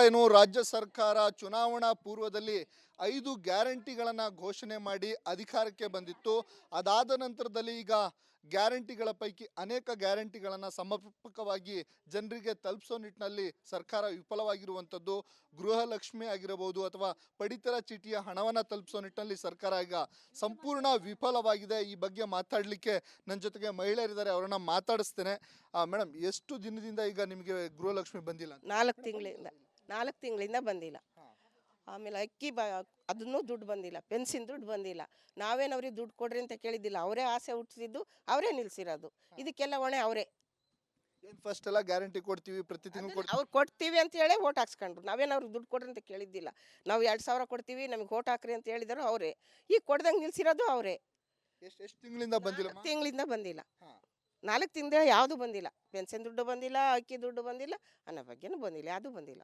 ಏನು ರಾಜ್ಯ ಸರ್ಕಾರ ಚುನಾವಣಾ ಪೂರ್ವದಲ್ಲಿ 5 ಗ್ಯಾರಂಟಿಗಳನ್ನು ಘೋಷಣೆ ಮಾಡಿ ಅಧಿಕಾರಕ್ಕೆ ಬಂದಿತ್ತು. ಅದಾದ ನಂತರದಲ್ಲಿ ಈಗ ಗ್ಯಾರಂಟಿಗಳ ಪೈಕಿ ಅನೇಕ ಗ್ಯಾರಂಟಿಗಳನ್ನು ಸಮರ್ಪಕವಾಗಿ ಜನರಿಗೆ ತಲುಪಿಸೋ ನಿಟ್ಟಿನಲ್ಲಿ ಸರ್ಕಾರ ವಿಫಲವಾಗಿರುವಂಥದ್ದು. ಗೃಹಲಕ್ಷ್ಮಿ ಆಗಿರಬಹುದು ಅಥವಾ ಪಡಿತರ ಚೀಟಿಯ ಹಣವನ್ನು ತಲುಪಿಸೋ ನಿಟ್ಟಿನಲ್ಲಿ ಸರ್ಕಾರ ಈಗ ಸಂಪೂರ್ಣ ವಿಫಲವಾಗಿದೆ. ಈ ಬಗ್ಗೆ ಮಾತಾಡಲಿಕ್ಕೆ ನನ್ನ ಜೊತೆಗೆ ಮಹಿಳೆಯರಿದ್ದಾರೆ, ಅವರನ್ನ ಮಾತಾಡಿಸ್ತೇನೆ. ಮೇಡಮ್, ಎಷ್ಟು ದಿನದಿಂದ ಈಗ ನಿಮಗೆ ಗೃಹಲಕ್ಷ್ಮಿ ಬಂದಿಲ್ಲ? 4 ತಿಂಗಳಿಂದ ಬಂದಿಲ್ಲ. ಆಮೇಲೆ ಅಕ್ಕಿ ಅದನ್ನೂ ದುಡ್ಡು ಬಂದಿಲ್ಲ, ಪೆನ್ಷನ್ ದುಡ್ಡು ಬಂದಿಲ್ಲ. ನಾವೇನು ಅವ್ರಿಗೆ ದುಡ್ಡು ಕೊಡ್ರಿ ಅಂತ ಕೇಳಿದ್ದಿಲ್ಲ, ಅವರೇ ಆಸೆ ಹುಟ್ಟಿಸಿದ್ದು, ಅವರೇ ನಿಲ್ಸಿರೋದು. ಇದಕ್ಕೆಲ್ಲ ಹೊಣೆ ಅವರೇ. ಫಸ್ಟ್ ಎಲ್ಲ ಗ್ಯಾರಂಟಿ ಕೊಡ್ತೀವಿ, ಪ್ರತಿ ತಿಂಗಳು ಅವ್ರು ಕೊಡ್ತೀವಿ ಅಂತ ಹೇಳಿ ಓಟ್ ಹಾಕ್ಸ್ಕೊಂಡ್ರು. ನಾವೇನು ಅವ್ರಿಗೆ ದುಡ್ಡು ಕೊಡ್ರಿ ಅಂತ ಕೇಳಿದ್ದಿಲ್ಲ. ನಾವು 2,000 ಕೊಡ್ತೀವಿ, ನಮಗೆ ಓಟ್ ಹಾಕ್ರಿ ಅಂತ ಹೇಳಿದ್ರು ಅವರೇ. ಈಗ ಕೊಡ್ದಂಗೆ ನಿಲ್ಸಿರೋದು ಅವರೇ. ಎಷ್ಟು ತಿಂಗಳಿಂದ ಬಂದಿಲ್ಲ? ತಿಂಗಳಿಂದ ಬಂದಿಲ್ಲ. 4 ತಿಂಗಳ ಯಾವುದು ಬಂದಿಲ್ಲ. ಪೆನ್ಷನ್ ದುಡ್ಡು ಬಂದಿಲ್ಲ, ಅಕ್ಕಿ ದುಡ್ಡು ಬಂದಿಲ್ಲ, ಅನ್ನೋ ಬಗ್ಗೆನೂ ಬಂದಿಲ್ಲ, ಯಾವುದು ಬಂದಿಲ್ಲ.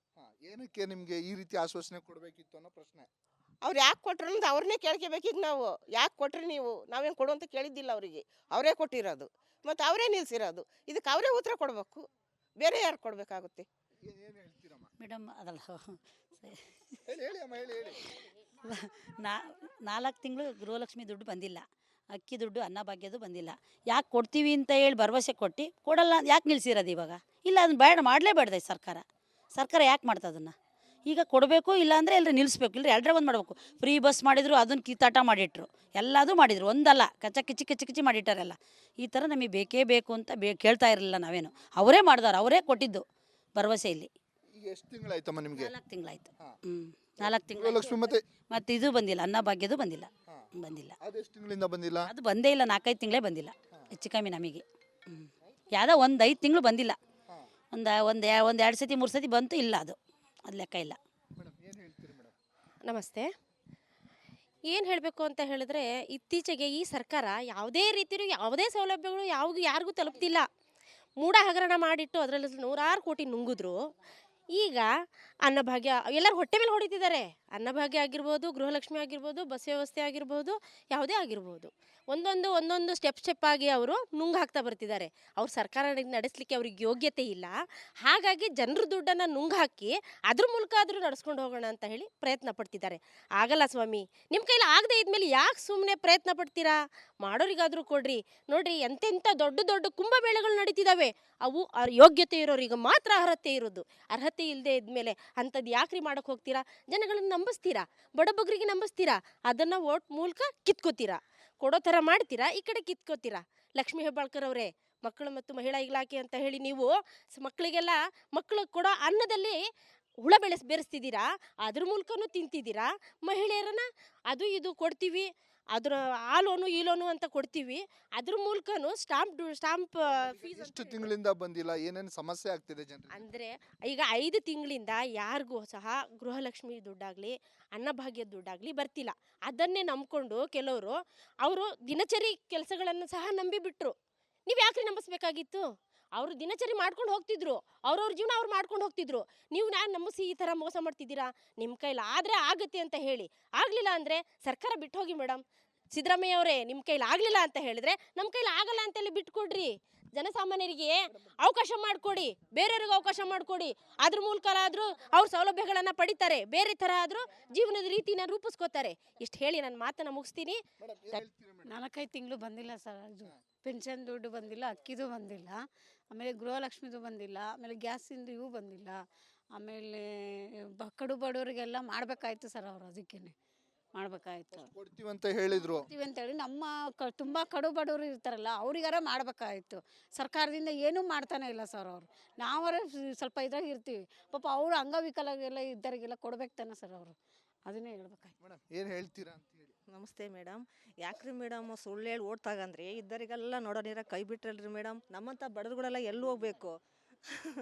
ಏನಕ್ಕೆ ನಿಮಗೆ ಈ ರೀತಿ ಆಶ್ವಾಸನೆ ಕೊಡಬೇಕಿತ್ತು ಅನ್ನೋ ಪ್ರಶ್ನೆ. ಅವ್ರು ಯಾಕೆ ಕೊಟ್ರು ಅಂತ ಅವ್ರನ್ನೇ ಕೇಳ್ಕೋಬೇಕೀಗ ನಾವು. ಯಾಕೆ ಕೊಟ್ರಿ ನೀವು? ನಾವೇನು ಕೊಡು ಅಂತ ಕೇಳಿದ್ದಿಲ್ಲ ಅವರಿಗೆ, ಅವರೇ ಕೊಟ್ಟಿರೋದು ಮತ್ತು ಅವರೇ ನಿಲ್ಸಿರೋದು. ಇದಕ್ಕೆ ಅವರೇ ಉತ್ತರ ಕೊಡಬೇಕು, ಬೇರೆ ಯಾರು ಕೊಡಬೇಕಾಗುತ್ತೆ? ಮೇಡಮ್ ಅದಲ್ಲ, ಹೇಳಿ. 4 ತಿಂಗಳು ಗೃಹಲಕ್ಷ್ಮಿ ದುಡ್ಡು ಬಂದಿಲ್ಲ, ಅಕ್ಕಿ ದುಡ್ಡು ಅನ್ನಭಾಗ್ಯದು ಬಂದಿಲ್ಲ. ಯಾಕೆ ಕೊಡ್ತೀವಿ ಅಂತ ಹೇಳಿ ಭರವಸೆ ಕೊಟ್ಟು ಕೊಡಲ್ಲ, ಯಾಕೆ ನಿಲ್ಸಿರೋದು ಇವಾಗ? ಇಲ್ಲ, ಅದನ್ನ ಬೇಡ, ಮಾಡಲೇಬೇಡ್ದೆ ಸರ್ಕಾರ ಯಾಕೆ ಮಾಡ್ತಾ ಅದನ್ನು? ಈಗ ಕೊಡಬೇಕು, ಇಲ್ಲ ಅಂದರೆ ಎಲ್ಲರೂ ನಿಲ್ಲಿಸ್ಬೇಕು, ಇಲ್ಲರಿ ಎಲ್ಲರೇ ಒಂದು ಮಾಡಬೇಕು. ಫ್ರೀ ಬಸ್ ಮಾಡಿದ್ರು, ಅದನ್ನು ಕಿತ್ತಾಟ ಮಾಡಿಟ್ರು, ಎಲ್ಲದೂ ಮಾಡಿದರು, ಒಂದಲ್ಲ ಕಚ್ಚಿ ಮಾಡಿಟ್ಟಾರೆಲ್ಲ. ಈ ಥರ ನಮಗೆ ಬೇಕೇ ಬೇಕು ಅಂತ ಕೇಳ್ತಾ ಇರಲಿಲ್ಲ ನಾವೇನು. ಅವರೇ ಮಾಡಿದಾರೆ, ಅವರೇ ಕೊಟ್ಟಿದ್ದು ಭರವಸೆಯಲ್ಲಿ. ಈಗ ಎಷ್ಟು ತಿಂಗಳಾಯ್ತಮ್ಮ ನಿಮಗೆ? 4 ತಿಂಗಳಾಯ್ತು. 4 ತಿಂಗಳು ಲಕ್ಷ್ಮಿ ಮತ್ತೆ ಇದು ಬಂದಿಲ್ಲ, ಅನ್ನಭಾಗ್ಯದು ಬಂದಿಲ್ಲ. ಅದೆಷ್ಟು ತಿಂಗಳಿಂದ ಬಂದಿಲ್ಲ? ಅದು ಬಂದೇ ಇಲ್ಲ, 4-5 ತಿಂಗಳೇ ಬಂದಿಲ್ಲ ಹೆಚ್ಚು ಕಮ್ಮಿ ನಮಗೆ. ಯಾವುದೋ ಒಂದು 5 ತಿಂಗಳು ಬಂದಿಲ್ಲ. ಒಂದು 2 ಸತಿ 3 ಸತಿ ಬಂತು, ಇಲ್ಲ ಅದು ಲೆಕ್ಕ ಇಲ್ಲ. ನಮಸ್ತೆ. ಏನು ಹೇಳಬೇಕು ಅಂತ ಹೇಳಿದ್ರೆ, ಇತ್ತೀಚೆಗೆ ಈ ಸರ್ಕಾರ ಯಾವುದೇ ರೀತಿಯೂ ಯಾವುದೇ ಸೌಲಭ್ಯಗಳು ಯಾರಿಗೂ ತಲುಪ್ತಿಲ್ಲ. ಮೂಢ ಹಗರಣ ಮಾಡಿಟ್ಟು ಅದರಲ್ಲಿ 100 ಕೋಟಿ ನುಂಗಿದ್ರು. ಈಗ ಅನ್ನಭಾಗ್ಯ ಎಲ್ಲರೂ ಹೊಟ್ಟೆ ಮೇಲೆ ಹೊಡಿತಿದ್ದಾರೆ. ಅನ್ನಭಾಗ್ಯ ಆಗಿರ್ಬೋದು, ಗೃಹಲಕ್ಷ್ಮಿ ಆಗಿರ್ಬೋದು, ಬಸ್ ವ್ಯವಸ್ಥೆ ಆಗಿರ್ಬೋದು, ಯಾವುದೇ ಆಗಿರ್ಬೋದು, ಒಂದೊಂದು ಸ್ಟೆಪ್ ಆಗಿ ಅವರು ನುಂಗು ಹಾಕ್ತಾ ಬರ್ತಿದ್ದಾರೆ. ಅವ್ರು ಸರ್ಕಾರ ನಡೆಸಲಿಕ್ಕೆ ಅವ್ರಿಗೆ ಯೋಗ್ಯತೆ ಇಲ್ಲ. ಹಾಗಾಗಿ ಜನರ ದುಡ್ಡನ್ನು ನುಂಗು ಹಾಕಿ ಅದ್ರ ಮೂಲಕ ಆದರೂ ನಡೆಸ್ಕೊಂಡು ಹೋಗೋಣ ಅಂತ ಹೇಳಿ ಪ್ರಯತ್ನ ಪಡ್ತಿದ್ದಾರೆ. ಆಗಲ್ಲ ಸ್ವಾಮಿ, ನಿಮ್ಮ ಕೈಲಿ ಆಗದೆ ಇದ್ಮೇಲೆ ಯಾಕೆ ಸುಮ್ಮನೆ ಪ್ರಯತ್ನ ಪಡ್ತೀರಾ? ಮಾಡೋರಿಗಾದರೂ ಕೊಡ್ರಿ. ನೋಡ್ರಿ, ಎಂತೆಂಥ ದೊಡ್ಡ ಕುಂಭಮೇಳಗಳು ನಡೀತಿದ್ದಾವೆ. ಅವು ಯೋಗ್ಯತೆ ಇರೋರಿಗೆ ಮಾತ್ರ ಅರ್ಹತೆ ಇರೋದು. ಅರ್ಹತೆ ಇಲ್ಲದೆ ಇದ್ಮೇಲೆ ಅಂಥದ್ದು ಯಾಕ್ರಿ ಮಾಡೋಕ್ಕೆ ಹೋಗ್ತೀರಾ? ಜನಗಳನ್ನು ನಂಬಿಸ್ತೀರಾ, ಬಡಬಗ್ರಿಗೆ ನಂಬಿಸ್ತೀರಾ, ಅದನ್ನು ವೋಟ್ ಮೂಲಕ ಕಿತ್ಕೋತೀರಾ, ಕೊಡೋ ಥರ ಮಾಡ್ತೀರಾ, ಈ ಕಡೆ ಕಿತ್ಕೋತೀರಾ. ಲಕ್ಷ್ಮೀ ಹೆಬ್ಬಾಳ್ಕರ್ ಅವರೇ, ಮಕ್ಕಳು ಮತ್ತು ಮಹಿಳಾ ಇಲಾಖೆ ಅಂತ ಹೇಳಿ ನೀವು ಮಕ್ಕಳು ಕೊಡೋ ಅನ್ನದಲ್ಲಿ ಹುಳ ಬೆರೆಸ್ತಿದ್ದೀರಾ, ಅದ್ರ ಮೂಲಕನೂ ತಿಂತಿದ್ದೀರಾ. ಮಹಿಳೆಯರನ್ನ ಅದು ಇದು ಕೊಡ್ತೀವಿ, ಅದರ ಆ ಲೋನು ಈ ಲೋನು ಅಂತ ಕೊಡ್ತೀವಿ, ಅದ್ರ ಮೂಲಕನೂ ಸ್ಟಾಂಪ್ ಫೀಸ್. ಎಷ್ಟು ತಿಂಗಳಿಂದ ಬಂದಿಲ್ಲ? ಏನೇನು ಸಮಸ್ಯೆ ಆಗ್ತಿದೆ ಜನರಿಗೆ? ಅಂದರೆ ಈಗ 5 ತಿಂಗಳಿಂದ ಯಾರಿಗೂ ಸಹ ಗೃಹಲಕ್ಷ್ಮಿ ದುಡ್ಡಾಗಲಿ, ಅನ್ನಭಾಗ್ಯದ ದುಡ್ಡಾಗಲಿ ಬರ್ತಿಲ್ಲ. ಅದನ್ನೇ ನಂಬಿಕೊಂಡು ಕೆಲವರು ಅವರು ದಿನಚರಿ ಕೆಲಸಗಳನ್ನು ಸಹ ನಂಬಿಬಿಟ್ರು. ನೀವು ಯಾಕೆ ನಂಬಿಸ್ಬೇಕಾಗಿತ್ತು? ಅವರು ದಿನಚರಿ ಮಾಡ್ಕೊಂಡು ಹೋಗ್ತಿದ್ರು, ಅವ್ರವ್ರ ಜೀವನ ಅವ್ರು ಮಾಡ್ಕೊಂಡು ಹೋಗ್ತಿದ್ರು. ನೀವು ನಾನು ನಂಬಿಸಿ ಈ ಥರ ಮೋಸ ಮಾಡ್ತಿದ್ದೀರಾ? ನಿಮ್ಮ ಕೈಲಿ ಆದರೆ ಆಗುತ್ತೆ ಅಂತ ಹೇಳಿ, ಆಗಲಿಲ್ಲ ಅಂದರೆ ಸರ್ಕಾರ ಬಿಟ್ಟು ಹೋಗಿ ಮೇಡಮ್. ಸಿದ್ದರಾಮಯ್ಯ ಅವರೇ, ನಿಮ್ಮ ಕೈಲಿ ಆಗಲಿಲ್ಲ ಅಂತ ಹೇಳಿದ್ರೆ ನಮ್ಮ ಕೈಲಿ ಆಗಲ್ಲ ಅಂತೇಳಿ ಬಿಟ್ಕೊಡ್ರಿ. ಜನಸಾಮಾನ್ಯರಿಗೆ ಅವಕಾಶ ಮಾಡಿಕೊಡಿ, ಬೇರೆಯವ್ರಿಗೆ ಅವಕಾಶ ಮಾಡಿಕೊಡಿ. ಅದ್ರ ಮೂಲಕ ಆದರೂ ಅವ್ರ ಸೌಲಭ್ಯಗಳನ್ನು ಪಡಿತಾರೆ, ಬೇರೆ ಥರ ಆದರೂ ಜೀವನದ ರೀತಿನ ರೂಪಿಸ್ಕೋತಾರೆ. ಇಷ್ಟು ಹೇಳಿ ನನ್ನ ಮಾತನ್ನು ಮುಗಿಸ್ತೀನಿ. 4-5 ತಿಂಗಳು ಬಂದಿಲ್ಲ ಸರ್. ಇದು ಪೆನ್ಷನ್ ದುಡ್ಡು ಬಂದಿಲ್ಲ, ಅಕ್ಕಿದು ಬಂದಿಲ್ಲ, ಆಮೇಲೆ ಗೃಹಲಕ್ಷ್ಮಿದು ಬಂದಿಲ್ಲ, ಆಮೇಲೆ ಗ್ಯಾಸಿಂದು ಇವು ಬಂದಿಲ್ಲ. ಆಮೇಲೆ ಕಡು ಬಡವರಿಗೆಲ್ಲ ಮಾಡಬೇಕಾಯ್ತು ಸರ್, ಅವರು ಅದಕ್ಕೇನೆ ಮಾಡಬೇಕಾಯ್ತು. ಕೊಡ್ತೀವಿ ಅಂತ ಹೇಳಿದ್ರು, ಕೊಡ್ತೀವಿ ಅಂತೇಳಿ ನಮ್ಮ ತುಂಬ ಕಡು ಬಡವರು ಇರ್ತಾರಲ್ಲ ಅವ್ರಿಗಾರ ಮಾಡಬೇಕಾಯ್ತು. ಸರ್ಕಾರದಿಂದ ಏನೂ ಮಾಡ್ತಾನೆ ಇಲ್ಲ ಸರ್ ಅವರು. ನಾವರ ಸ್ವಲ್ಪ ಇದ್ರಾಗ ಇರ್ತೀವಿ, ಪಾಪ ಅವರು ಅಂಗವಿಕಲಗೆಲ್ಲ ಇದ್ದರಿಗೆಲ್ಲ ಕೊಡ್ಬೇಕು ತಾನೆ ಸರ್ ಅವರು. ಅದನ್ನೇ ಹೇಳ್ಬೇಕಾಯ್ತು. ಮೇಡಮ್ ಏನು ಹೇಳ್ತೀರಾ ಅಂತ ಹೇಳಿ. ನಮಸ್ತೆ ಮೇಡಮ್. ಯಾಕ್ರಿ ಮೇಡಮ್ ಸುಳ್ಳು ಹೇಳಿ ಓಟ್ ತಗಂದ್ರಿ? ಇದ್ದರಿಗೆಲ್ಲ ನೋಡೋನಿರ ಕೈ ಬಿಟ್ರಲ್ರಿ ಮೇಡಮ್. ನಮ್ಮಂಥ ಬಡವ್ರುಗಳೆಲ್ಲ ಎಲ್ಲಿ ಹೋಗ್ಬೇಕು?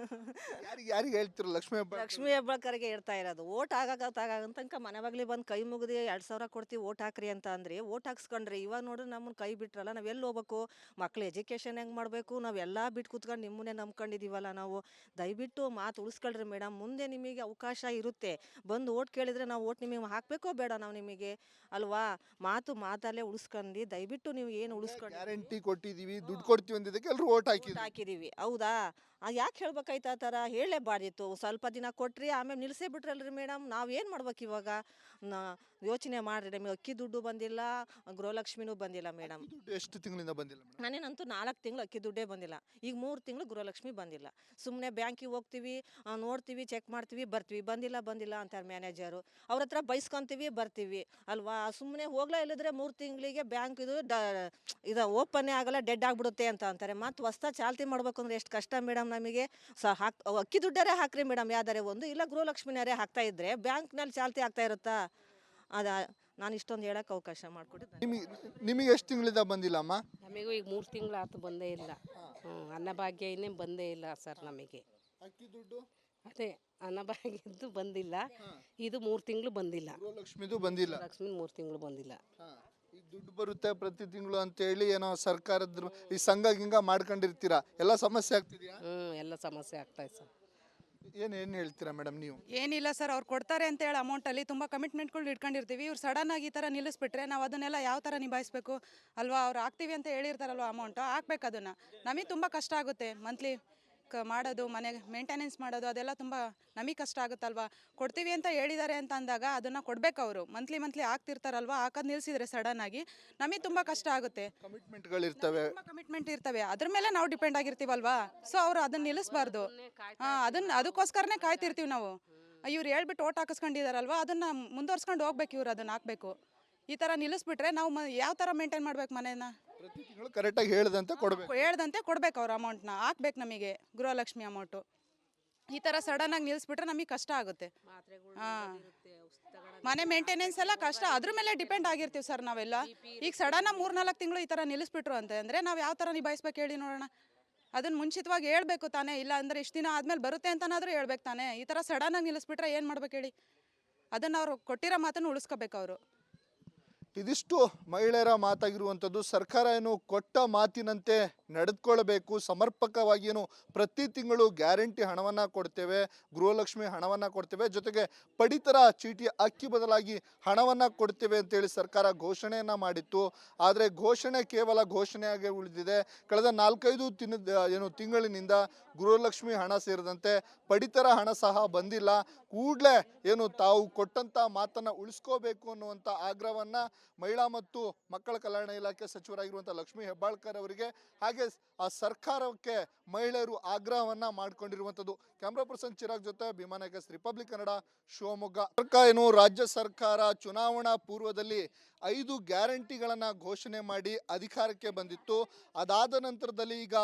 ಯಾರಿಗೆ ಹೇಳ್ತಿರೋ? ಲಕ್ಷ್ಮೀ ಹೆಬ್ಬಾಳ್ಕರ್ಗೆ ಹೇಳ್ತಾ ಇರೋದು. ಓಟ್ ತನಕ ಮನೆ ಬಾಗ್ಲಿ ಬಂದು ಕೈ ಮುಗಿದು 2,000 ಕೊಡ್ತೀವಿ ಓಟ್ ಹಾಕ್ರಿ ಅಂತ ಅಂದ್ರಿ, ಓಟ್ ಹಾಕ್ಸ್ಕೊಂಡ್ರಿ. ಇವಾಗ ನೋಡ್ರಿ ನಮ್ಮನ್ನ ಕೈ ಬಿಟ್ರಲ್ಲ, ನಾವು ಎಲ್ಲಿ ಹೋಗ್ಬೇಕು? ಮಕ್ಳು ಎಜುಕೇಷನ್ ಹೆಂಗೆ ಮಾಡಬೇಕು? ನಾವೆಲ್ಲ ಬಿಟ್ಟು ಕೂತ್ಕೊಂಡು ನಿಮ್ಮನ್ನೇ ನಂಬ್ಕೊಂಡಿದ್ದೀವಲ್ಲ ನಾವು. ದಯವಿಟ್ಟು ಮಾತು ಉಳಿಸ್ಕೊಳ್ರಿ ಮೇಡಮ್. ಮುಂದೆ ನಿಮಗೆ ಅವಕಾಶ ಇರುತ್ತೆ, ಬಂದು ಓಟ್ ಕೇಳಿದರೆ ನಾವು ಓಟ್ ನಿಮಗೆ ಹಾಕಬೇಕೋ ಬೇಡ ನಾವು ನಿಮಗೆ ಅಲ್ವಾ? ಮಾತಲ್ಲೇ ಉಳಿಸ್ಕೊಂಡು ದಯವಿಟ್ಟು ನೀವು ಏನು ಉಳಿಸ್ಕೊಂಡು. ಗ್ಯಾರಂಟಿ ಕೊಟ್ಟಿದ್ದೀವಿ, ದುಡ್ಡು ಕೊಡ್ತೀವಿ ಅಂದಿದ್ದಕ್ಕೆ ಎಲ್ಲರೂ ಓಟ್ ಹಾಕಿದ್ದೀವಿ. ಹೌದಾ? ಯಾಕೆ ಹೇಳ್ಬೇಕಾಯ್ತು ಆ ಥರ ಹೇಳಲೇಬಾರ್ದಿತ್ತು. ಸ್ವಲ್ಪ ದಿನ ಕೊಟ್ರಿ ಆಮೇಲೆ ನಿಲ್ಲಿಸೇ ಬಿಟ್ರಲ್ರಿ ಮೇಡಮ್. ನಾವೇನು ಮಾಡ್ಬೇಕು ಇವಾಗ? ಯೋಚನೆ ಮಾಡಿರಿ. ನಮಗೆ ಅಕ್ಕಿ ದುಡ್ಡು ಬಂದಿಲ್ಲ, ಗೃಹಲಕ್ಷ್ಮಿನೂ ಬಂದಿಲ್ಲ ಮೇಡಮ್. ದುಡ್ಡು ಎಷ್ಟು ತಿಂಗಳಿಂದ ಬಂದಿಲ್ಲ ಮೇಡಮ್? ನಾನೇನಂತೂ 4 ತಿಂಗಳು ಅಕ್ಕಿ ದುಡ್ಡೇ ಬಂದಿಲ್ಲ. ಈಗ 3 ತಿಂಗಳು ಗೃಹಲಕ್ಷ್ಮಿ ಬಂದಿಲ್ಲ. ಸುಮ್ಮನೆ ಬ್ಯಾಂಕಿಗೆ ಹೋಗ್ತೀವಿ, ನೋಡ್ತೀವಿ, ಚೆಕ್ ಮಾಡ್ತೀವಿ, ಬರ್ತೀವಿ. ಬಂದಿಲ್ಲ ಅಂತಾರೆ ಮ್ಯಾನೇಜರು. ಅವ್ರ ಹತ್ರ ಬೈಸ್ಕೊಂತೀವಿ, ಬರ್ತೀವಿ ಅಲ್ವಾ? ಸುಮ್ಮನೆ ಹೋಗ್ಲಾ ಇಲ್ಲದ್ರೆ 3 ತಿಂಗಳಿಗೆ ಬ್ಯಾಂಕ್ ಇದು ಓಪನ್ನೇ ಆಗಲ್ಲ, ಡೆಡ್ ಆಗಿಬಿಡುತ್ತೆ ಅಂತ ಅಂತಾರೆ. ಮತ್ತು ಹೊಸ್ದಾಗಿ ಚಾಲ್ತಿ ಮಾಡ್ಬೇಕು ಅಂದ್ರೆ ಎಷ್ಟು ಕಷ್ಟ ಮೇಡಮ್ ನಮಗೆ. ಅಕ್ಕಿ ದುಡ್ಡರೇ ಹಾಕ್ರಿ ಮೇಡಮ್, ಯಾವ್ದಾರೆ ಒಂದು, ಇಲ್ಲ ಗೃಹಲಕ್ಷ್ಮಿನಾರೇ ಹಾಕ್ತಾ ಇದ್ರೆ ಬ್ಯಾಂಕ್ನಲ್ಲಿ ಚಾಲ್ತಿ ಆಗ್ತಾ ಇರುತ್ತಾ? ನಾನು ಇಷ್ಟೊಂದು ಹೇಳಕ್ಕೆ ಅವಕಾಶ ಮಾಡಿಕೊಟ್ಟಿದ್ದೆ. ನಿಮಗೆ ಎಷ್ಟು ತಿಂಗಳಿಂದ ಬಂದಿಲ್ಲಮ್ಮ? ನಮಗೂ ಈಗ 3 ತಿಂಗಳಾಯ್ತು, ಬಂದೇ ಇಲ್ಲ. ಅನ್ನಭಾಗ್ಯ ಇನ್ನೇ ಬಂದೇ ಇಲ್ಲ ಸರ್ ನಮಗೆ. ಅಕ್ಕಿ ದುಡ್ಡು ಅದೇ ಅನ್ನಭಾಗ್ಯದ್ದು ಬಂದಿಲ್ಲ. ಇದು 3 ತಿಂಗಳು ಬಂದಿಲ್ಲ. ಗೃಹಲಕ್ಷ್ಮಿದು ಬಂದಿಲ್ಲ. ಲಕ್ಷ್ಮಿ 3 ತಿಂಗಳು ಬಂದಿಲ್ಲ. ಈಗ ದುಡ್ಡು ಬರುತ್ತೆ ಪ್ರತಿ ತಿಂಗಳು ಅಂತೇಳಿ ಏನೋ ಸರ್ಕಾರದ ಈ ಸಂಘ ಗಿಂಗ ಮಾಡ್ಕೊಂಡಿರ್ತೀರಾ, ಎಲ್ಲ ಸಮಸ್ಯೆ ಆಗ್ತಿದ್ಯಾ? ಎಲ್ಲ ಸಮಸ್ಯೆ ಆಗ್ತಾಯಿದೆ ಸರ್. ಏನು ಹೇಳ್ತೀರಾ ಮೇಡಮ್ ನೀವು? ಏನಿಲ್ಲ ಸರ್, ಅವ್ರು ಕೊಡ್ತಾರೆ ಅಂತ ಹೇಳಿ ಅಮೌಂಟಲ್ಲಿ ತುಂಬ ಕಮಿಟ್ಮೆಂಟ್ಗಳು ಇಟ್ಕೊಂಡಿರ್ತೀವಿ. ಇವ್ರು ಸಡನ್ನಾಗಿ ಈ ಥರ ನಿಲ್ಲಿಸ್ಬಿಟ್ರೆ ನಾವು ಅದನ್ನೆಲ್ಲ ಯಾವ ಥರ ನಿಭಾಯಿಸ್ಬೇಕು ಅಲ್ವಾ? ಅವ್ರು ಹಾಕ್ತೀವಿ ಅಂತ ಹೇಳಿರ್ತಾರಲ್ವ ಅಮೌಂಟು, ಹಾಕ್ಬೇಕು ಅದನ್ನು. ನಮಗೆ ತುಂಬ ಕಷ್ಟ ಆಗುತ್ತೆ. ಮಂತ್ಲಿ ಮಾಡೋದು, ಮನೆಗೆ ಮೇಂಟೆನೆನ್ಸ್ ಮಾಡೋದು, ಅದೆಲ್ಲ ತುಂಬ ನಮಗೆ ಕಷ್ಟ ಆಗುತ್ತಲ್ವ? ಕೊಡ್ತೀವಿ ಅಂತ ಹೇಳಿದ್ದಾರೆ ಅಂತ ಅಂದಾಗ ಅದನ್ನು ಕೊಡಬೇಕು. ಅವರು ಮಂತ್ಲಿ ಹಾಕ್ತಿರ್ತಾರಲ್ವ, ಹಾಕೋದು ನಿಲ್ಲಿಸಿದ್ರೆ ಸಡನ್ನಾಗಿ ನಮಗೆ ತುಂಬ ಕಷ್ಟ ಆಗುತ್ತೆ. ಕಮಿಟ್ಮೆಂಟ್ಗಳಿರ್ತವೆ, ಕಮಿಟ್ಮೆಂಟ್ ಇರ್ತವೆ, ಅದ್ರ ಮೇಲೆ ನಾವು ಡಿಪೆಂಡ್ ಆಗಿರ್ತೀವಲ್ವಾ? ಸೊ ಅವ್ರು ಅದನ್ನ ನಿಲ್ಲಿಸಬಾರ್ದು. ಅದಕ್ಕೋಸ್ಕರನೇ ಕಾಯ್ತಿರ್ತೀವಿ ನಾವು. ಇವ್ರು ಹೇಳ್ಬಿಟ್ಟು ಓಟ್ ಹಾಕಿಸ್ಕೊಂಡಿದಾರಲ್ವ, ಅದನ್ನ ಮುಂದುವರ್ಸ್ಕೊಂಡು ಹೋಗ್ಬೇಕು. ಇವ್ರು ಅದನ್ನ ಹಾಕ್ಬೇಕು. ಈ ಥರ ನಿಲ್ಲಿಸ್ಬಿಟ್ರೆ ನಾವು ಯಾವ ಥರ ಮೇಂಟೈನ್ ಮಾಡ್ಬೇಕು ಮನೇನ? ಪ್ರತಿ ತಿಂಗಳು ಕರೆಕ್ಟಾಗಿ ಹೇಳ್ದಂತೆ ಕೊಡಬೇಕು. ಹೇಳ್ದಂತೆ ಕೊಡ್ಬೇಕು. ಅವ್ರ ಅಮೌಂಟ್ನ ಹಾಕ್ಬೇಕು ನಮಗೆ, ಗೃಹಲಕ್ಷ್ಮಿ ಅಮೌಂಟು. ಈ ಥರ ಸಡನ್ನಾಗಿ ನಿಲ್ಲಿಸ್ಬಿಟ್ರೆ ನಮಗೆ ಕಷ್ಟ ಆಗುತ್ತೆ. ಮನೆ ಮೇಂಟೆನೆನ್ಸ್ ಎಲ್ಲ ಕಷ್ಟ, ಅದ್ರ ಮೇಲೆ ಡಿಪೆಂಡ್ ಆಗಿರ್ತೀವಿ ಸರ್ ನಾವೆಲ್ಲ. ಈಗ ಸಡನ್ನಾಗಿ 3-4 ತಿಂಗಳು ಈ ಥರ ನಿಲ್ಲಿಸ್ಬಿಟ್ರು ಅಂದರೆ ನಾವು ಯಾವ ಥರ ನಿಭಾಯಿಸ್ಬೇಕು ಹೇಳಿ ನೋಡೋಣ? ಅದನ್ನ ಮುಂಚಿತವಾಗಿ ಹೇಳ್ಬೇಕು ತಾನೇ. ಇಲ್ಲ ಅಂದರೆ ಇಷ್ಟು ದಿನ ಆದಮೇಲೆ ಬರುತ್ತೆ ಅಂತನಾದರೂ ಹೇಳ್ಬೇಕು ತಾನೇ. ಈ ಥರ ಸಡನ್ನಾಗಿ ನಿಲ್ಲಿಸ್ಬಿಟ್ರೆ ಏನು ಮಾಡ್ಬೇಕು ಹೇಳಿ? ಅದನ್ನು ಅವರು ಕೊಟ್ಟಿರೋ ಮಾತನ್ನು ಉಳಿಸ್ಕೋಬೇಕು ಅವರು. ಇದಿಷ್ಟು ಮಹಿಳೆಯರ ಮಾತಾಗಿರುವಂಥದ್ದು. ಸರ್ಕಾರ ಏನು ಕೊಟ್ಟ ಮಾತಿನಂತೆ ನಡೆದುಕೊಳ್ಳಬೇಕು, ಸಮರ್ಪಕವಾಗಿ ಏನು ಪ್ರತಿ ತಿಂಗಳು ಗ್ಯಾರಂಟಿ ಹಣವನ್ನು ಕೊಡ್ತೇವೆ, ಗೃಹಲಕ್ಷ್ಮಿ ಹಣವನ್ನು ಕೊಡ್ತೇವೆ, ಜೊತೆಗೆ ಪಡಿತರ ಚೀಟಿ ಅಕ್ಕಿ ಬದಲಾಗಿ ಹಣವನ್ನು ಕೊಡ್ತೇವೆ ಅಂತೇಳಿ ಸರ್ಕಾರ ಘೋಷಣೆಯನ್ನು ಮಾಡಿತ್ತು. ಆದರೆ ಘೋಷಣೆ ಕೇವಲ ಘೋಷಣೆಯಾಗಿ ಉಳಿದಿದೆ. ಕಳೆದ 4-5 ತಿಂಗಳಿನಿಂದ ಗೃಹಲಕ್ಷ್ಮಿ ಹಣ ಸೇರಿದಂತೆ ಪಡಿತರ ಹಣ ಸಹ ಬಂದಿಲ್ಲ. ಕೂಡಲೇ ಏನು ತಾವು ಕೊಟ್ಟಂಥ ಮಾತನ್ನು ಉಳಿಸ್ಕೋಬೇಕು ಅನ್ನುವಂಥ ಆಗ್ರಹವನ್ನು ಮಹಿಳಾ ಮತ್ತು ಮಕ್ಕಳ ಕಲ್ಯಾಣ ಇಲಾಖೆ ಸಚಿವರಾಗಿರುವಂಥ ಲಕ್ಷ್ಮೀ ಹೆಬ್ಬಾಳ್ಕರ್ ಅವರಿಗೆ ಹಾಗೆ ಆ ಸರ್ಕಾರಕ್ಕೆ ಮಹಿಳೆಯರು ಆಗ್ರಹವನ್ನು ಮಾಡಿಕೊಂಡಿರುವಂಥದ್ದು. ಕ್ಯಾಮ್ರಾ ಪರ್ಸನ್ ಚಿರಾಗ್ ಜೊತೆ ಭೀಮಾನಾಯಕ, ರಿಪಬ್ಲಿಕ್ ಕನ್ನಡ, ಶಿವಮೊಗ್ಗ. ಏನು ರಾಜ್ಯ ಸರ್ಕಾರ ಚುನಾವಣಾ ಪೂರ್ವದಲ್ಲಿ 5 ಗ್ಯಾರಂಟಿಗಳನ್ನು ಘೋಷಣೆ ಮಾಡಿ ಅಧಿಕಾರಕ್ಕೆ ಬಂದಿತ್ತು. ಅದಾದ ನಂತರದಲ್ಲಿ ಈಗ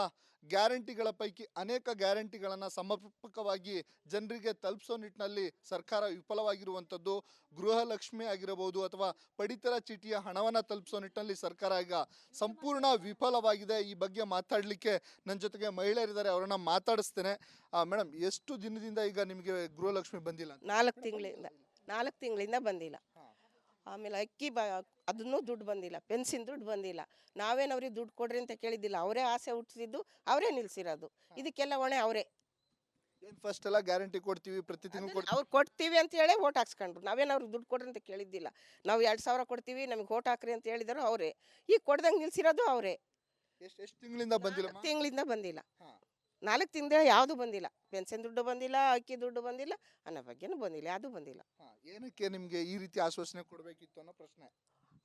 ಗ್ಯಾರಂಟಿಗಳ ಪೈಕಿ ಅನೇಕ ಗ್ಯಾರಂಟಿಗಳನ್ನು ಸಮರ್ಪಕವಾಗಿ ಜನರಿಗೆ ತಲುಪಿಸೋ ನಿಟ್ಟಿನಲ್ಲಿ ಸರ್ಕಾರ ವಿಫಲವಾಗಿರುವಂಥದ್ದು. ಗೃಹಲಕ್ಷ್ಮಿ ಆಗಿರಬಹುದು ಅಥವಾ ಪಡಿತರ ಚೀಟಿಯ ಹಣವನ್ನು ತಲುಪಿಸೋ ನಿಟ್ಟಿನಲ್ಲಿ ಸರ್ಕಾರ ಈಗ ಸಂಪೂರ್ಣ ವಿಫಲವಾಗಿದೆ. ಈ ಬಗ್ಗೆ ಮಾತಾಡಲಿಕ್ಕೆ ನನ್ನ ಜೊತೆಗೆ ಮಹಿಳೆಯರಿದ್ದಾರೆ, ಅವರನ್ನ ಮಾತಾಡಿಸ್ತೇನೆ. ಮೇಡಮ್, ಎಷ್ಟು ದಿನದಿಂದ ಈಗ ನಿಮಗೆ ಗೃಹಲಕ್ಷ್ಮಿ ಬಂದಿಲ್ಲ? 4 ತಿಂಗಳಿಂದ ಬಂದಿಲ್ಲ. ಆಮೇಲೆ ಅಕ್ಕಿ ಅದನ್ನೂ ದುಡ್ಡು ಬಂದಿಲ್ಲ, ಪೆನ್ಷನ್ ದುಡ್ಡು ಬಂದಿಲ್ಲ. ನಾವೇನು ಅವ್ರಿಗೆ ದುಡ್ಡು ಕೊಡ್ರಿ ಅಂತ ಕೇಳಿದ್ದಿಲ್ಲ. ಅವರೇ ಆಸೆ ಹುಟ್ಟಿಸಿದ್ದು, ಅವರೇ ನಿಲ್ಸಿರೋದು. ಇದಕ್ಕೆಲ್ಲ ಹೊಣೆ ಅವರೇ. ಫಸ್ಟ್ ಎಲ್ಲ ಗ್ಯಾರಂಟಿ ಕೊಡ್ತೀವಿ, ಪ್ರತಿ ತಿಂಗಳು ಅವ್ರು ಕೊಡ್ತೀವಿ ಅಂತ ಹೇಳಿ ಓಟ್ ಹಾಕ್ಸ್ಕೊಂಡ್ರು. ನಾವೇನು ಅವ್ರಿಗೆ ದುಡ್ಡು ಕೊಡ್ರಿ ಅಂತ ಕೇಳಿದ್ದಿಲ್ಲ. ನಾವು 2,000 ಕೊಡ್ತೀವಿ, ನಮಗೆ ಓಟ್ ಹಾಕ್ರಿ ಅಂತ ಹೇಳಿದ್ರು ಅವರೇ. ಈಗ ಕೊಡ್ದಂಗೆ ನಿಲ್ಸಿರೋದು ಅವರೇ. ಎಷ್ಟು ತಿಂಗಳಿಂದ ಬಂದಿಲ್ಲ? ತಿಂಗಳಿಂದ ಬಂದಿಲ್ಲ. 4 ತಿಂಗಳ ಯಾವುದು ಬಂದಿಲ್ಲ. ಪೆನ್ಷನ್ ದುಡ್ಡು ಬಂದಿಲ್ಲ, ಅಕ್ಕಿ ದುಡ್ಡು ಬಂದಿಲ್ಲ, ಅನ್ನೋ ಬಗ್ಗೆನೂ ಬಂದಿಲ್ಲ, ಯಾವುದು ಬಂದಿಲ್ಲ. ಏನಕ್ಕೆ ನಿಮಗೆ ಈ ರೀತಿ ಆಶ್ವಾಸನೆ ಕೊಡಬೇಕಿತ್ತು ಅನ್ನೋ ಪ್ರಶ್ನೆ.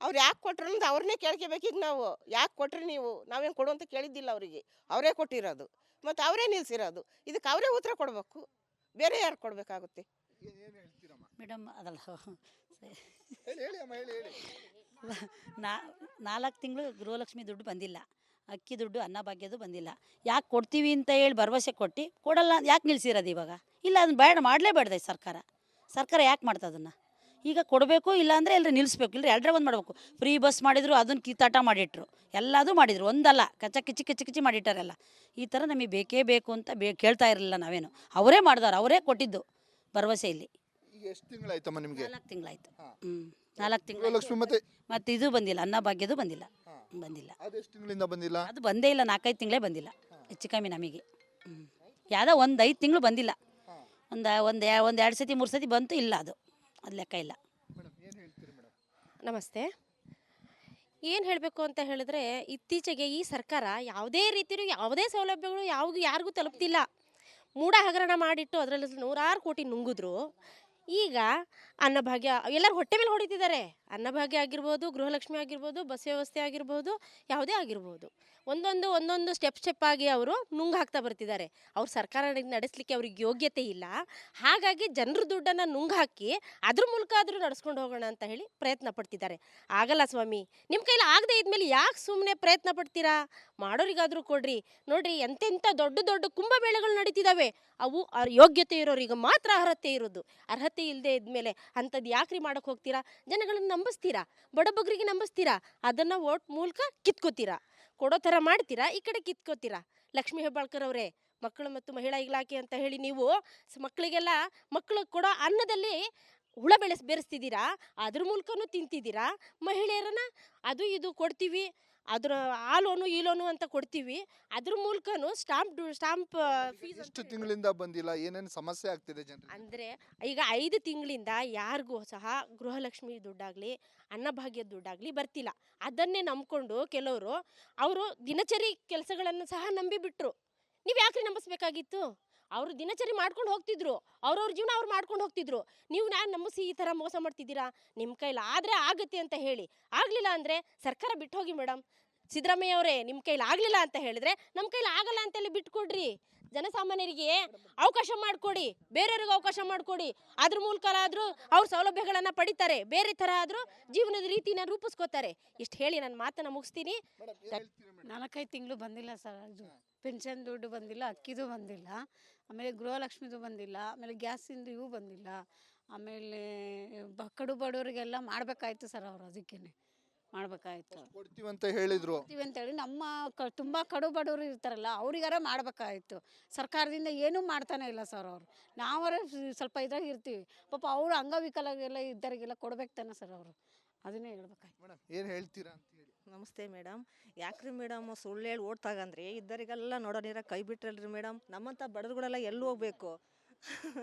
ಅವ್ರು ಯಾಕೆ ಕೊಟ್ರು ಅಂತ ಅವ್ರನ್ನೇ ಕೇಳ್ಕೋಬೇಕೀಗ ನಾವು. ಯಾಕೆ ಕೊಟ್ರಿ ನೀವು? ನಾವೇನು ಕೊಡು ಅಂತ ಕೇಳಿದ್ದಿಲ್ಲ ಅವರಿಗೆ, ಅವರೇ ಕೊಟ್ಟಿರೋದು ಮತ್ತು ಅವರೇ ನಿಲ್ಸಿರೋದು. ಇದಕ್ಕೆ ಅವರೇ ಉತ್ತರ ಕೊಡಬೇಕು, ಬೇರೆ ಯಾರು ಕೊಡಬೇಕಾಗುತ್ತೆ? ಮೇಡಮ್ ಅದಲ್ಲ, ಹೇಳಿ ಅಮ್ಮ, ಹೇಳಿ. 4 ತಿಂಗಳು ಗೃಹಲಕ್ಷ್ಮಿ ದುಡ್ಡು ಬಂದಿಲ್ಲ, ಅಕ್ಕಿ ದುಡ್ಡು ಅನ್ನಭಾಗ್ಯದ್ದು ಬಂದಿಲ್ಲ. ಯಾಕೆ ಕೊಡ್ತೀವಿ ಅಂತ ಹೇಳಿ ಭರವಸೆ ಕೊಟ್ಟು ಕೊಡಲ್ಲ, ಯಾಕೆ ನಿಲ್ಸಿರೋದು ಇವಾಗ? ಇಲ್ಲ, ಅದನ್ನ ಮಾಡಲೇಬೇಡ್ದೆ ಸರ್ಕಾರ ಯಾಕೆ ಮಾಡ್ತದನ್ನು? ಈಗ ಕೊಡಬೇಕು, ಇಲ್ಲಾಂದರೆ ಎಲ್ಲರೂ ನಿಲ್ಲಿಸ್ಬೇಕು, ಇಲ್ಲರಿ ಎಲ್ಲರೇ ಒಂದು ಮಾಡಬೇಕು. ಫ್ರೀ ಬಸ್ ಮಾಡಿದ್ರು, ಅದನ್ನು ಕಿತ್ತಾಟ ಮಾಡಿಟ್ರು, ಎಲ್ಲದೂ ಮಾಡಿದರು. ಒಂದಲ್ಲ, ಕಿಚ್ಚಿ ಮಾಡಿಟ್ಟಾರೆಲ್ಲ. ಈ ಥರ ನಮಗೆ ಬೇಕೇ ಬೇಕು ಅಂತ ಕೇಳ್ತಾ ಇರಲಿಲ್ಲ ನಾವೇನು. ಅವರೇ ಮಾಡಿದವ್ರು, ಅವರೇ ಕೊಟ್ಟಿದ್ದು ಭರವಸೆಯಲ್ಲಿ. ಈಗ ಎಷ್ಟು ತಿಂಗಳಾಯ್ತಮ್ಮ ನಿಮಗೆ? 4 ತಿಂಗಳಾಯ್ತು. 4 ತಿಂಗಳು. ಲಕ್ಷ್ಮಿ ಮತ್ತೆ ಇದು ಬಂದಿಲ್ಲ, ಅನ್ನಭಾಗ್ಯದ್ದು ಬಂದಿಲ್ಲ. ಅದೆಷ್ಟು ತಿಂಗಳಿಂದ ಬಂದಿಲ್ಲ? ಅದು ಬಂದೇ ಇಲ್ಲ, 4-5 ತಿಂಗಳೇ ಬಂದಿಲ್ಲ ಹೆಚ್ಚು ಕಮ್ಮಿ ನಮಗೆ. ಯಾವುದೋ ಒಂದು 5 ತಿಂಗಳು ಬಂದಿಲ್ಲ. ಒಂದು 2 ಸತಿ 3 ಸತಿ ಬಂತು, ಇಲ್ಲ ಅದು ಲೆಕ್ಕ ಇಲ್ಲ. ನಮಸ್ತೆ. ಏನು ಹೇಳಬೇಕು ಅಂತ ಹೇಳಿದ್ರೆ, ಇತ್ತೀಚೆಗೆ ಈ ಸರ್ಕಾರ ಯಾವುದೇ ರೀತಿಯೂ ಯಾವುದೇ ಸೌಲಭ್ಯಗಳು ಯಾರಿಗೂ ತಲುಪ್ತಿಲ್ಲ. ಮೂಢ ಹಗರಣ ಮಾಡಿಟ್ಟು ಅದರಲ್ಲಿ ನೂರಾರು ಕೋಟಿ ನುಂಗಿದ್ರು. ಈಗ ಅನ್ನಭಾಗ್ಯ ಎಲ್ಲರೂ ಹೊಟ್ಟೆ ಮೇಲೆ ಹೊಡಿತಿದ್ದಾರೆ. ಅನ್ನಭಾಗ್ಯ ಆಗಿರ್ಬೋದು, ಗೃಹಲಕ್ಷ್ಮಿ ಆಗಿರ್ಬೋದು, ಬಸ್ ವ್ಯವಸ್ಥೆ ಆಗಿರ್ಬೋದು, ಯಾವುದೇ ಆಗಿರ್ಬೋದು, ಒಂದೊಂದು ಸ್ಟೆಪ್ ಆಗಿ ಅವರು ನುಂಗ್ ಹಾಕ್ತಾ ಬರ್ತಿದ್ದಾರೆ. ಅವ್ರು ಸರ್ಕಾರ ನಡೆಸಲಿಕ್ಕೆ ಅವ್ರಿಗೆ ಯೋಗ್ಯತೆ ಇಲ್ಲ. ಹಾಗಾಗಿ ಜನರ ದುಡ್ಡನ್ನು ನುಂಗ್ ಹಾಕಿ ಅದ್ರ ಮೂಲಕ ಆದರೂ ನಡೆಸ್ಕೊಂಡು ಹೋಗೋಣ ಅಂತ ಹೇಳಿ ಪ್ರಯತ್ನ ಪಡ್ತಿದ್ದಾರೆ. ಆಗಲ್ಲ ಸ್ವಾಮಿ, ನಿಮ್ಮ ಕೈಲಿ ಆಗದೆ ಇದ್ಮೇಲೆ ಯಾಕೆ ಸುಮ್ಮನೆ ಪ್ರಯತ್ನ ಪಡ್ತೀರಾ? ಮಾಡೋರಿಗಾದರೂ ಕೊಡ್ರಿ. ನೋಡ್ರಿ, ಎಂತೆಂಥ ದೊಡ್ಡ ಕುಂಭಮೇಳಗಳು ನಡೀತಿದ್ದಾವೆ. ಅವು ಯೋಗ್ಯತೆ ಇರೋರಿಗೆ ಮಾತ್ರ ಅರ್ಹತೆ ಇರೋದು. ಅರ್ಹತೆ ಇಲ್ಲದೆ ಇದ್ಮೇಲೆ ಅಂಥದ್ದು ಯಾಕ್ರಿ ಮಾಡೋಕ್ಕೆ ಹೋಗ್ತೀರಾ? ಜನಗಳನ್ನ ನಂಬಿಸ್ತೀರಾ, ಬಡಬಗ್ರಿಗೆ ನಂಬಿಸ್ತೀರಾ, ಅದನ್ನು ವೋಟ್ ಮೂಲಕ ಕಿತ್ಕೋತೀರಾ, ಕೊಡೋ ಥರ ಮಾಡ್ತೀರಾ, ಈ ಕಡೆ ಕಿತ್ಕೋತೀರಾ. ಲಕ್ಷ್ಮೀ ಹೆಬ್ಬಾಳ್ಕರ್ ಅವರೇ, ಮಕ್ಕಳು ಮತ್ತು ಮಹಿಳಾ ಇಲಾಖೆ ಅಂತ ಹೇಳಿ ನೀವು ಮಕ್ಕಳಿಗೆಲ್ಲ ಮಕ್ಕಳು ಕೊಡೋ ಅನ್ನದಲ್ಲಿ ಹುಳ ಬೆರೆಸ್ತಿದ್ದೀರಾ, ಅದ್ರ ಮೂಲಕನೂ ತಿಂತಿದ್ದೀರಾ. ಮಹಿಳೆಯರನ್ನ ಅದು ಇದು ಕೊಡ್ತೀವಿ, ಅದರ ಆ ಲೋನು ಈ ಲೋನು ಅಂತ ಕೊಡ್ತೀವಿ, ಅದ್ರ ಮೂಲಕನೂ ಸ್ಟಾಂಪ್ ಫೀಸ್ ಎಷ್ಟು ತಿಂಗಳಿಂದ ಬಂದಿಲ್ಲ, ಏನೇನು ಸಮಸ್ಯೆ ಆಗ್ತಿದೆ ಜನರಿಗೆ? ಅಂದರೆ ಈಗ 5 ತಿಂಗಳಿಂದ ಯಾರಿಗೂ ಸಹ ಗೃಹಲಕ್ಷ್ಮಿ ದುಡ್ಡಾಗಲಿ, ಅನ್ನಭಾಗ್ಯದ ದುಡ್ಡಾಗಲಿ ಬರ್ತಿಲ್ಲ. ಅದನ್ನೇ ನಂಬ್ಕೊಂಡು ಕೆಲವರು ಅವರು ದಿನಚರಿ ಕೆಲಸಗಳನ್ನು ಸಹ ನಂಬಿಬಿಟ್ರು. ನೀವು ಯಾಕ್ರಿ ನಂಬಿಸ್ಬೇಕಾಗಿತ್ತು? ಅವರು ದಿನಚರಿ ಮಾಡ್ಕೊಂಡು ಹೋಗ್ತಿದ್ರು, ಅವ್ರವ್ರ ಜೀವನ ಅವ್ರು ಮಾಡ್ಕೊಂಡು ಹೋಗ್ತಿದ್ರು. ನೀವು ನಾನು ನಂಬಿಸಿ ಈ ಥರ ಮೋಸ ಮಾಡ್ತಿದ್ದೀರಾ? ನಿಮ್ಮ ಕೈಲಿ ಆದರೆ ಆಗುತ್ತೆ ಅಂತ ಹೇಳಿ, ಆಗಲಿಲ್ಲ ಅಂದರೆ ಸರ್ಕಾರ ಬಿಟ್ಟು ಹೋಗಿ ಮೇಡಮ್. ಸಿದ್ದರಾಮಯ್ಯ ಅವರೇ, ನಿಮ್ಮ ಕೈಲಿ ಆಗಲಿಲ್ಲ ಅಂತ ಹೇಳಿದ್ರೆ ನಮ್ಮ ಕೈಲಿ ಆಗಲ್ಲ ಅಂತೇಳಿ ಬಿಟ್ಕೊಡ್ರಿ. ಜನಸಾಮಾನ್ಯರಿಗೆ ಅವಕಾಶ ಮಾಡಿಕೊಡಿ, ಬೇರೆಯವ್ರಿಗೆ ಅವಕಾಶ ಮಾಡಿಕೊಡಿ. ಅದ್ರ ಮೂಲಕ ಆದರೂ ಅವ್ರ ಸೌಲಭ್ಯಗಳನ್ನು ಪಡಿತಾರೆ, ಬೇರೆ ಥರ ಆದರೂ ಜೀವನದ ರೀತಿನ ರೂಪಿಸ್ಕೋತಾರೆ. ಇಷ್ಟು ಹೇಳಿ ನನ್ನ ಮಾತನ್ನು ಮುಗಿಸ್ತೀನಿ. 4-5 ತಿಂಗಳು ಬಂದಿಲ್ಲ ಸರ್. ಅದು ಪೆನ್ಷನ್ ದುಡ್ಡು ಬಂದಿಲ್ಲ, ಅಕ್ಕಿದು ಬಂದಿಲ್ಲ, ಆಮೇಲೆ ಗೃಹಲಕ್ಷ್ಮಿದು ಬಂದಿಲ್ಲ, ಆಮೇಲೆ ಗ್ಯಾಸಿಂದು ಇವು ಬಂದಿಲ್ಲ, ಆಮೇಲೆ ಕಡು ಬಡವರಿಗೆಲ್ಲ ಮಾಡಬೇಕಾಯ್ತು ಸರ್. ಅವರು ಅದಕ್ಕೇನೆ ಮಾಡಬೇಕಾಯ್ತು. ಕೊಡ್ತೀವಿ ಅಂತ ಹೇಳಿದ್ರು. ಕೊಡ್ತೀವಿ ಅಂತೇಳಿ ನಮ್ಮ ತುಂಬ ಕಡು ಬಡವರು ಇರ್ತಾರಲ್ಲ ಅವ್ರಿಗಾರ ಮಾಡಬೇಕಾಯ್ತು. ಸರ್ಕಾರದಿಂದ ಏನೂ ಮಾಡ್ತಾನೆ ಇಲ್ಲ ಸರ್ ಅವರು. ನಾವರ ಸ್ವಲ್ಪ ಇದ್ರಾಗ ಇರ್ತೀವಿ, ಪಾಪ ಅವರು ಅಂಗವಿಕಲಗೆಲ್ಲ ಇದ್ದರಿಗೆಲ್ಲ ಕೊಡ್ಬೇಕು ತಾನೆ ಸರ್ ಅವರು. ಅದನ್ನೇ ಹೇಳ್ಬೇಕಾಯ್ತು. ಮೇಡಮ್ ಏನು ಹೇಳ್ತೀರಾ ಅಂತ ಹೇಳಿ? ನಮಸ್ತೆ ಮೇಡಮ್. ಯಾಕ್ರಿ ಮೇಡಮ್ ಸುಳ್ಳು ಹೇಳಿ ಓಟ್ ತಗಂದ್ರಿ? ಇದ್ದರಿಗೆಲ್ಲ ನೋಡೋನಿರ ಕೈ ಬಿಟ್ರಲ್ರಿ ಮೇಡಮ್. ನಮ್ಮಂಥ ಬಡವ್ರುಗಳೆಲ್ಲ ಎಲ್ಲಿ ಹೋಗ್ಬೇಕು?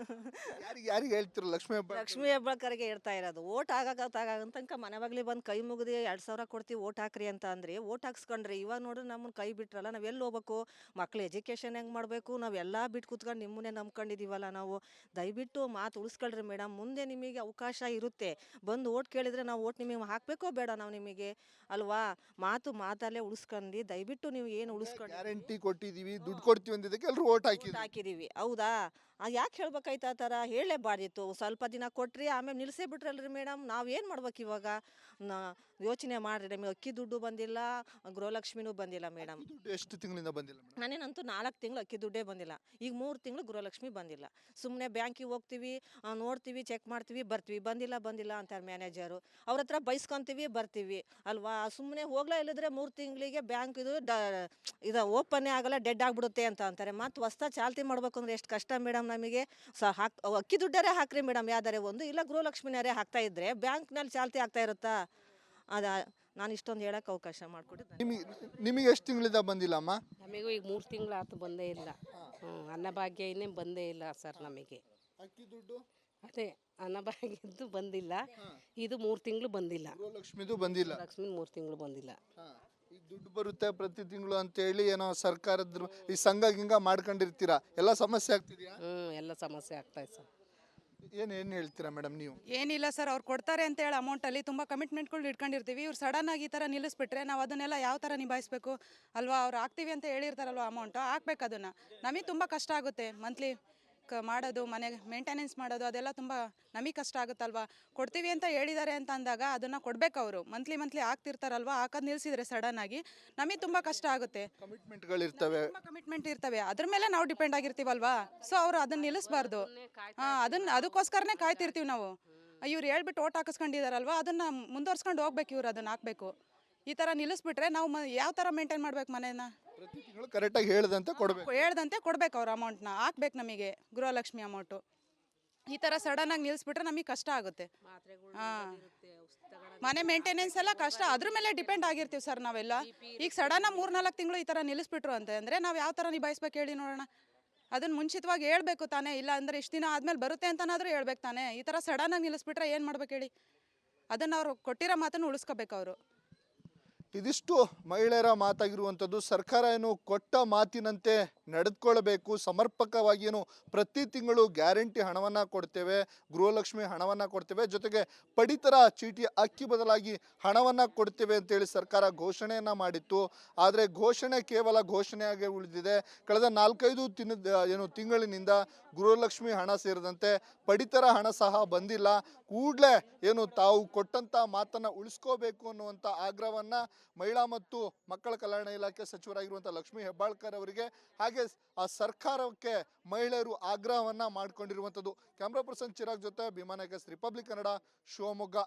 ಯಾರಿಗೆ ಹೇಳ್ತೀರ? ಲಕ್ಷ್ಮೀ ಹೆಬ್ಬಾಳ್ಕರ್ಗೆ ಹೇಳ್ತಾ ಇರೋದು. ಓಟ್ ತನಕ ಮನೆ ಬಾಗ್ಲಿ ಬಂದು ಕೈ ಮುಗಿದು 2,000 ಕೊಡ್ತೀವಿ ಓಟ್ ಹಾಕ್ರಿ ಅಂತ ಅಂದ್ರಿ, ಓಟ್ ಹಾಕ್ಸ್ಕೊಂಡ್ರಿ. ಇವಾಗ ನೋಡ್ರಿ ನಮ್ಮನ್ನ ಕೈ ಬಿಟ್ರಲ್ಲ, ನಾವು ಎಲ್ಲಿ ಹೋಗ್ಬೇಕು? ಮಕ್ಳು ಎಜುಕೇಷನ್ ಹೆಂಗೆ ಮಾಡಬೇಕು? ನಾವೆಲ್ಲ ಬಿಟ್ಟು ಕೂತ್ಕೊಂಡು ನಿಮ್ಮನ್ನೇ ನಂಬ್ಕೊಂಡಿದ್ದೀವಲ್ಲ ನಾವು. ದಯವಿಟ್ಟು ಮಾತು ಉಳಿಸ್ಕೊಳ್ರಿ ಮೇಡಮ್. ಮುಂದೆ ನಿಮಗೆ ಅವಕಾಶ ಇರುತ್ತೆ, ಬಂದು ಓಟ್ ಕೇಳಿದರೆ ನಾವು ಓಟ್ ನಿಮಗೆ ಹಾಕಬೇಕೋ ಬೇಡ ನಾವು ನಿಮಗೆ ಅಲ್ವಾ? ಮಾತಲ್ಲೇ ಉಳಿಸ್ಕೊಂಡು ದಯವಿಟ್ಟು ನೀವು ಏನು ಉಳಿಸ್ಕೊಂಡು ಗ್ಯಾರಂಟಿ ಕೊಟ್ಟಿದ್ದೀವಿ, ದುಡ್ಡು ಕೊಡ್ತೀವಿ ಅಂದಿದ್ದಕ್ಕೆ ಎಲ್ಲರೂ ಓಟ್ ಹಾಕಿದೀವಿ. ಹೌದಾ? ಯಾಕೆ ಹೇಳ್ಬೇಕಾಯ್ತು ಆ ಥರ? ಹೇಳಲೇಬಾರ್ದಿತ್ತು. ಸ್ವಲ್ಪ ದಿನ ಕೊಟ್ರಿ, ಆಮೇಲೆ ನಿಲ್ಲಿಸೇ ಬಿಟ್ರಲ್ರಿ ಮೇಡಮ್. ನಾವೇನು ಮಾಡ್ಬೇಕು ಇವಾಗ? ಯೋಚನೆ ಮಾಡಿರಿ. ನಮಗೆ ಅಕ್ಕಿ ದುಡ್ಡು ಬಂದಿಲ್ಲ, ಗೃಹಲಕ್ಷ್ಮಿನೂ ಬಂದಿಲ್ಲ ಮೇಡಮ್. ದುಡ್ಡು ಎಷ್ಟು ತಿಂಗಳಿಂದ ಬಂದಿಲ್ಲ ಮೇಡಮ್? ನಾನೇನಂತೂ 4 ತಿಂಗಳು ಅಕ್ಕಿ ದುಡ್ಡೇ ಬಂದಿಲ್ಲ. ಈಗ 3 ತಿಂಗಳು ಗೃಹಲಕ್ಷ್ಮಿ ಬಂದಿಲ್ಲ. ಸುಮ್ಮನೆ ಬ್ಯಾಂಕಿಗೆ ಹೋಗ್ತೀವಿ, ನೋಡ್ತೀವಿ, ಚೆಕ್ ಮಾಡ್ತೀವಿ, ಬರ್ತೀವಿ. ಬಂದಿಲ್ಲ ಅಂತಾರೆ ಮ್ಯಾನೇಜರು. ಅವ್ರ ಹತ್ರ ಬೈಸ್ಕೊತೀವಿ, ಬರ್ತೀವಿ ಅಲ್ವಾ? ಸುಮ್ಮನೆ ಹೋಗ್ಲಾ ಇಲ್ಲದ್ರೆ 3 ತಿಂಗಳಿಗೆ ಬ್ಯಾಂಕ್ ಇದು ಓಪನ್ನೇ ಆಗಲ್ಲ, ಡೆಡ್ ಆಗಿಬಿಡುತ್ತೆ ಅಂತ ಅಂತಾರೆ. ಮತ್ತು ಹೊಸ್ತಾ ಚಾಲ್ತಿ ಮಾಡ್ಬೇಕು ಅಂದ್ರೆ ಎಷ್ಟು ಕಷ್ಟ ಮೇಡಮ್ ನಮಗೆ. ಅಕ್ಕಿ ದುಡ್ಡರೇ ಹಾಕ್ರಿ ಮೇಡಮ್, ಯಾವ್ದಾರೆ ಒಂದು, ಇಲ್ಲ ಗೃಹಲಕ್ಷ್ಮಿನಾರೇ ಹಾಕ್ತಾ ಇದ್ರೆ ಬ್ಯಾಂಕ್ನಲ್ಲಿ ಚಾಲ್ತಿ ಆಗ್ತಾ ಇರುತ್ತಾ? ನಾನು ಇಷ್ಟೊಂದು ಹೇಳಕ್ಕೆ ಅವಕಾಶ ಮಾಡಿಕೊಟ್ಟು. ನಿಮಗೆ ಎಷ್ಟು ತಿಂಗಳಿಂದ ಬಂದಿಲ್ಲ ಅಮ್ಮ? ನಮಗೂ ಈಗ 3 ತಿಂಗಳಾಯ್ತು ಬಂದೇ ಇಲ್ಲ. ಅನ್ನಭಾಗ್ಯ ಇನ್ನೇ ಬಂದೇ ಇಲ್ಲ ಸರ್ ನಮಗೆ. ಅಕ್ಕಿ ದುಡ್ಡು ಅದೇ ಅನ್ನಭಾಗ್ಯದ್ದು ಬಂದಿಲ್ಲ. ಇದು 3 ತಿಂಗಳು ಬಂದಿಲ್ಲ. ಗೃಹಲಕ್ಷ್ಮಿದು ಬಂದಿಲ್ಲ. ಲಕ್ಷ್ಮಿ 3 ತಿಂಗಳು ಬಂದಿಲ್ಲ. ಈಗ ದುಡ್ಡು ಬರುತ್ತೆ ಪ್ರತಿ ತಿಂಗಳು ಅಂತೇಳಿ ಏನೋ ಸರ್ಕಾರದ ಈ ಸಂಘ ಗಿಂಗ ಮಾಡ್ಕೊಂಡಿರ್ತೀರಾ, ಎಲ್ಲ ಸಮಸ್ಯೆ ಆಗ್ತಿದ್ಯಾ? ಎಲ್ಲ ಸಮಸ್ಯೆ ಆಗ್ತಾಯಿದೆ ಸರ್. ಏನು ಹೇಳ್ತೀರಾ ಮೇಡಮ್ ನೀವು? ಏನಿಲ್ಲ ಸರ್, ಅವ್ರು ಕೊಡ್ತಾರೆ ಅಂತ ಹೇಳಿ ಅಮೌಂಟಲ್ಲಿ ತುಂಬ ಕಮಿಟ್ಮೆಂಟ್ಗಳು ಇಟ್ಕೊಂಡಿರ್ತೀವಿ. ಇವ್ರು ಸಡನ್ನಾಗಿ ಈ ಥರ ನಿಲ್ಲಿಸ್ಬಿಟ್ರೆ ನಾವು ಅದನ್ನೆಲ್ಲ ಯಾವ ಥರ ನಿಭಾಯಿಸಬೇಕು ಅಲ್ವಾ? ಅವ್ರು ಹಾಕ್ತೀವಿ ಅಂತ ಹೇಳಿರ್ತಾರಲ್ವ ಅಮೌಂಟು, ಹಾಕ್ಬೇಕು. ಅದನ್ನು ನಮಗೆ ತುಂಬ ಕಷ್ಟ ಆಗುತ್ತೆ. ಮಂತ್ಲಿ ಮಾಡೋದು, ಮನೆಗೆ ಮೇಂಟೆನೆನ್ಸ್ ಮಾಡೋದು, ಅದೆಲ್ಲ ತುಂಬ ನಮಗೆ ಕಷ್ಟ ಆಗುತ್ತಲ್ವಾ? ಕೊಡ್ತೀವಿ ಅಂತ ಹೇಳಿದ್ದಾರೆ ಅಂತ ಅಂದಾಗ ಅದನ್ನು ಕೊಡಬೇಕು. ಅವರು ಮಂತ್ಲಿ ಹಾಕ್ತಿರ್ತಾರಲ್ವ, ಹಾಕೋದು ನಿಲ್ಲಿಸಿದ್ರೆ ಸಡನ್ನಾಗಿ ನಮಗೆ ತುಂಬ ಕಷ್ಟ ಆಗುತ್ತೆ. ಕಮಿಟ್ಮೆಂಟ್ಗಳಿರ್ತವೆ, ಕಮಿಟ್ಮೆಂಟ್ ಇರ್ತವೆ, ಅದ್ರ ಮೇಲೆ ನಾವು ಡಿಪೆಂಡ್ ಆಗಿರ್ತೀವಲ್ವಾ? ಸೊ ಅವರು ಅದನ್ನ ನಿಲ್ಲಿಸಬಾರ್ದು. ಅದಕ್ಕೋಸ್ಕರನೇ ಕಾಯ್ತಿರ್ತೀವಿ ನಾವು. ಇವ್ರು ಹೇಳ್ಬಿಟ್ಟು ಓಟ್ ಹಾಕಿಸ್ಕೊಂಡಿದಾರಲ್ವ, ಅದನ್ನು ಮುಂದುವರ್ಸ್ಕೊಂಡು ಹೋಗ್ಬೇಕು. ಇವ್ರು ಅದನ್ನು ಹಾಕಬೇಕು. ಈ ಥರ ನಿಲ್ಲಿಸ್ಬಿಟ್ರೆ ನಾವು ಯಾವ ಥರ ಮೇಂಟೈನ್ ಮಾಡ್ಬೇಕು ಮನೇನ? ಪ್ರತಿ ತಿಂಗಳು ಕರೆಕ್ಟಾಗಿ ಹೇಳ್ದಂತೆ ಕೊಡ್ಬೇಕು. ಅವ್ರ ಅಮೌಂಟ್ನ ಹಾಕ್ಬೇಕು ನಮಗೆ, ಗೃಹಲಕ್ಷ್ಮಿ ಅಮೌಂಟು. ಈ ಥರ ಸಡನ್ನಾಗಿ ನಿಲ್ಲಿಸ್ಬಿಟ್ರೆ ನಮಗೆ ಕಷ್ಟ ಆಗುತ್ತೆ. ಮನೆ ಮೇಂಟೆನೆನ್ಸ್ ಎಲ್ಲ ಕಷ್ಟ, ಅದ್ರ ಮೇಲೆ ಡಿಪೆಂಡ್ ಆಗಿರ್ತೀವಿ ಸರ್ ನಾವೆಲ್ಲ. ಈಗ ಸಡನ್ನಾಗಿ 3-4 ತಿಂಗಳು ಈ ಥರ ನಿಲ್ಲಿಸ್ಬಿಟ್ರು ಅಂದರೆ ನಾವು ಯಾವ ಥರ ನಿಭಾಯಿಸ್ಬೇಕು ಹೇಳಿ ನೋಡೋಣ? ಅದನ್ನು ಮುಂಚಿತವಾಗಿ ಹೇಳ್ಬೇಕು ತಾನೇ. ಇಲ್ಲ ಅಂದರೆ ಇಷ್ಟು ದಿನ ಆದಮೇಲೆ ಬರುತ್ತೆ ಅಂತನಾದರೂ ಹೇಳ್ಬೇಕು ತಾನೇ. ಈ ಥರ ಸಡನ್ನಾಗಿ ನಿಲ್ಲಿಸ್ಬಿಟ್ರೆ ಏನು ಮಾಡ್ಬೇಕು ಹೇಳಿ? ಅದನ್ನು ಅವರು ಕೊಟ್ಟಿರೋ ಮಾತನ್ನು ಉಳಿಸ್ಕೋಬೇಕು ಅವರು. ಇದಿಷ್ಟು ಮಹಿಳೆಯರ ಮಾತಾಗಿರುವಂಥದ್ದು. ಸರ್ಕಾರ ಏನು ಕೊಟ್ಟ ಮಾತಿನಂತೆ ನಡೆದುಕೊಳ್ಳಬೇಕು, ಸಮರ್ಪಕವಾಗಿ ಏನು ಪ್ರತಿ ತಿಂಗಳು ಗ್ಯಾರಂಟಿ ಹಣವನ್ನು ಕೊಡ್ತೇವೆ, ಗೃಹಲಕ್ಷ್ಮಿ ಹಣವನ್ನು ಕೊಡ್ತೇವೆ, ಜೊತೆಗೆ ಪಡಿತರ ಚೀಟಿ ಅಕ್ಕಿ ಬದಲಾಗಿ ಹಣವನ್ನು ಕೊಡ್ತೇವೆ ಅಂತೇಳಿ ಸರ್ಕಾರ ಘೋಷಣೆಯನ್ನು ಮಾಡಿತ್ತು. ಆದರೆ ಘೋಷಣೆ ಕೇವಲ ಘೋಷಣೆಯಾಗಿ ಉಳಿದಿದೆ. ಕಳೆದ 4-5 ತಿಂಗಳಿನಿಂದ ಗೃಹಲಕ್ಷ್ಮಿ ಹಣ ಸೇರಿದಂತೆ ಪಡಿತರ ಹಣ ಸಹ ಬಂದಿಲ್ಲ. ಕೂಡಲೇ ಏನು ತಾವು ಕೊಟ್ಟಂತ ಮಾತನ್ನು ಉಳಿಸ್ಕೋಬೇಕು ಅನ್ನುವಂಥ ಆಗ್ರಹವನ್ನು ಮಹಿಳಾ ಮತ್ತು ಮಕ್ಕಳ ಕಲ್ಯಾಣ ಇಲಾಖೆ ಸಚಿವರಾಗಿರುವಂಥ ಲಕ್ಷ್ಮೀ ಹೆಬ್ಬಾಳ್ಕರ್ ಅವರಿಗೆ ಹಾಗೆ ಆ ಸರ್ಕಾರಕ್ಕೆ ಮಹಿಳೆಯರು ಆಗ್ರಹವನ್ನು ಮಾಡಿಕೊಂಡಿರುವಂಥದ್ದು. ಕ್ಯಾಮ್ರಾ ಪರ್ಸನ್ ಚಿರಾಗ್ ಜೊತೆ ಭೀಮಾ ನಾಯಕ್, ರಿಪಬ್ಲಿಕ್ ಕನ್ನಡ, ಶಿವಮೊಗ್ಗ.